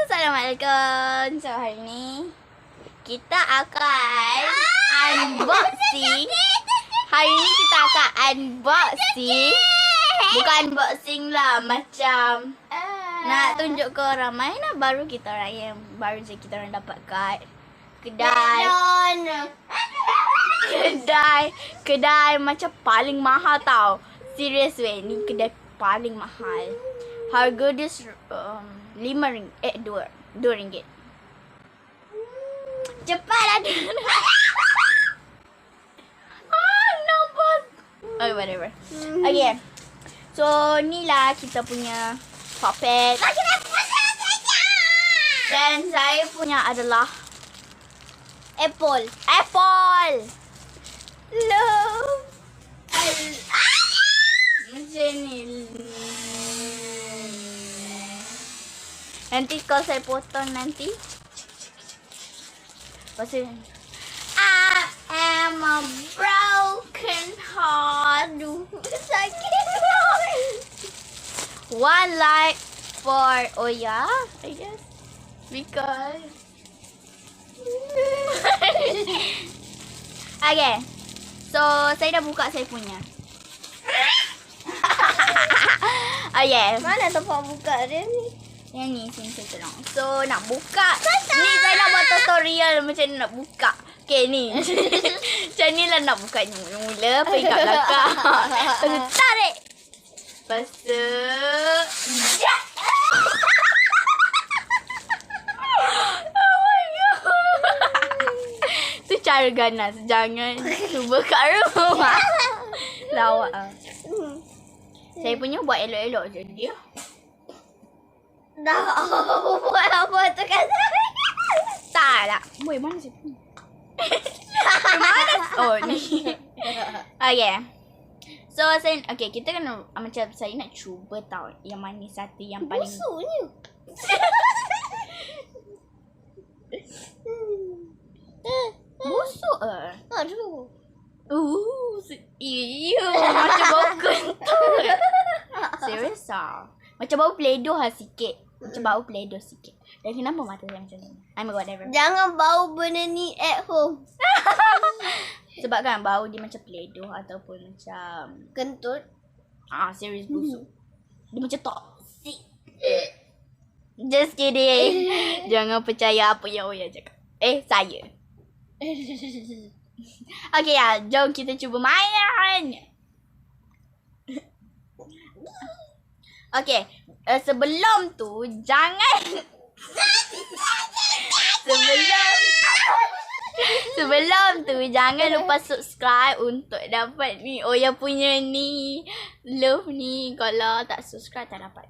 Assalamualaikum. So hari ni kita akan unboxing. Hari ni kita akan unboxing. Bukan unboxing lah, macam nak tunjuk ke orang mana baru kita orang yang baru je kita orang dapat kat kedai macam paling mahal tau. Serious weh, ni kedai paling mahal. Harga dia RM2. Cepatlah dia. Nampak. Okay, whatever. Okay. So, ni lah kita punya puppet. Dan saya punya adalah Apple. Love. Macam ni. Nanti kalau saya potong nanti. Pasal I am a broken heart. Sakit. One like for Oya, I guess. Because okay. So, saya dah buka saya punya. Okay. Mana tempat buka dia ni? Yang ni sini saya tolong. So nak buka. Ni saya nak buat tutorial macam mana nak buka. Okay ni. Macam ni lah nak buka ni. Mula pegang belakang. Lepas tu tarik. Lepas tu. Oh my god. Tu cara ganas. Jangan cuba kat rumah. Lawak lah. Saya punya buat elok-elok je dia. Dah buat apa tu kan? Tak lah. Boy, mana saya punya? Mana? Oh, ni. Okay. So, kita kena macam saya nak cuba tau yang mana satu yang paling busuknya. busuk ke? Aduh. Macam bau kentut. Serius lah. Macam bau Play-Doh lah sikit. Macam bau Play-Doh sikit. Dan kenapa mata saya macam ni? I'm whatever. Jangan bau benda ni at home. Sebab kan bau dia macam Play-Doh ataupun macam Kentut. Serius busuk. Dia macam toxic. Just kidding. Jangan percaya apa yang Oya cakap. Saya. Okay ya, jom kita cuba main. Okay, sebelum tu jangan sebelum tu jangan lupa subscribe untuk dapat ni Oya punya ni love ni. Kalau tak subscribe tak dapat.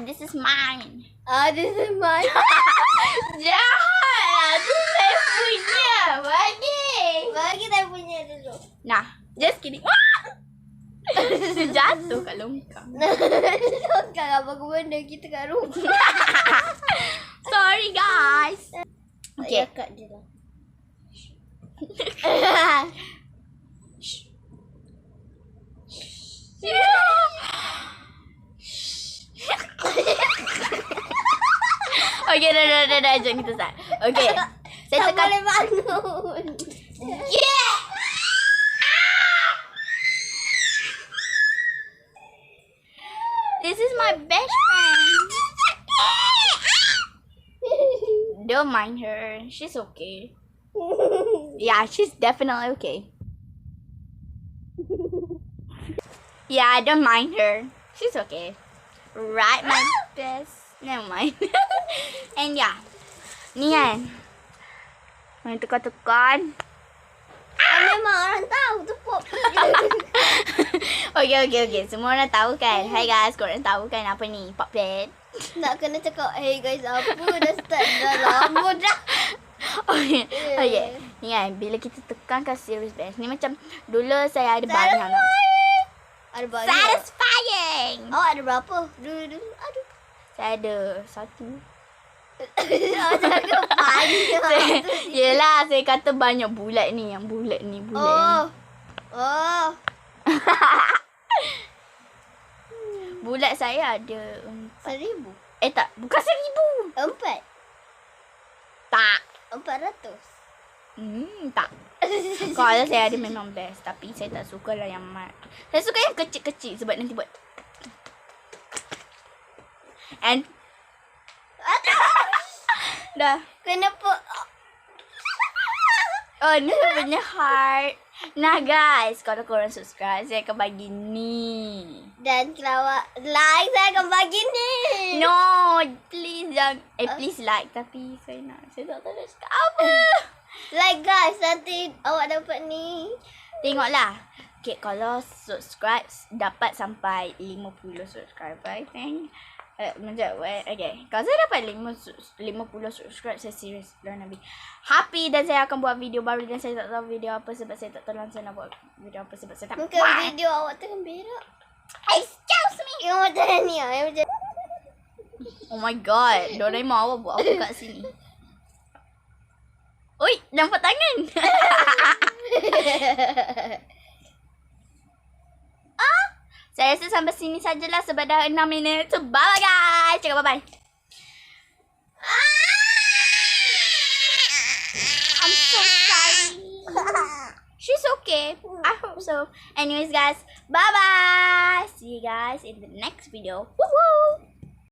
This is mine. This is mine. Jahat. This saya punya. Bagi saya punya dulu. Nah, just kidding. Jatuh kat longkang. Longkang apa benda kita kat rumah. Sorry guys. Okay. Kat dia lah. Okay, dah. Jom kita start. Okay. Saya Tak tekan. boleh bangun. Yeah! This is my best friend. Don't mind her. She's okay. Yeah, she's definitely okay. Yeah, don't mind her. She's okay. Right, my best. Never mind. And yeah. Ni kan. Main tekan-tekan. Memang orang tahu tu pop. Okay. Semua orang tahu kan. Hi guys, korang tahu kan apa ni? Puppet. Nak kena cakap, hey guys, apa dah start dah lama dah. Okay. Ni kan, bila kita tekan kat serious best. Ni macam, dulu saya ada banyak. Ada banyak. Satisfying. Awak ada berapa? Dulu. Aduh. Saya ada satu. Awak cakap banyak. Yelah, saya kata banyak bulat ni. Yang bulat ni. Oh. Bulat saya ada 1,000. Tak, bukan 1,000. 4. Tak. 400. Tak. Kalau saya ada memang best. Tapi saya tak suka lah yang mat. Saya suka yang kecil-kecil sebab nanti buat. And dah. Kenapa? Oh, ni saya punya heart. Nah guys, kalau korang subscribe, saya akan bagi ni. Dan kalau like, saya akan bagi ni. No, please jangan. Please like. Tapi saya tak tahu nak cakap apa. Like guys, nanti awak dapat ni. Tengoklah. Okay, kalau subscribe dapat sampai 50 subscriber, I think. Macam, okay. Kalau saya dapat 50 subscribe, saya serius. Lebih happy dan saya akan buat video baru dan saya tak tahu video apa sebab saya tak tahu langsung nak buat video apa sebab saya tak Mungkin video awak tengah berak. Excuse me. Yang macam ni lah. Yang macam Oh my god. Doraemon awak buat apa kat sini? Oi, nampak tangan. Saya rasa sampai sini sajalah sebab dah 6 minit. So, bye-bye guys. Cakap bye-bye. I'm so sorry. She's okay. I hope so. Anyways guys, bye-bye. See you guys in the next video. Woohoo!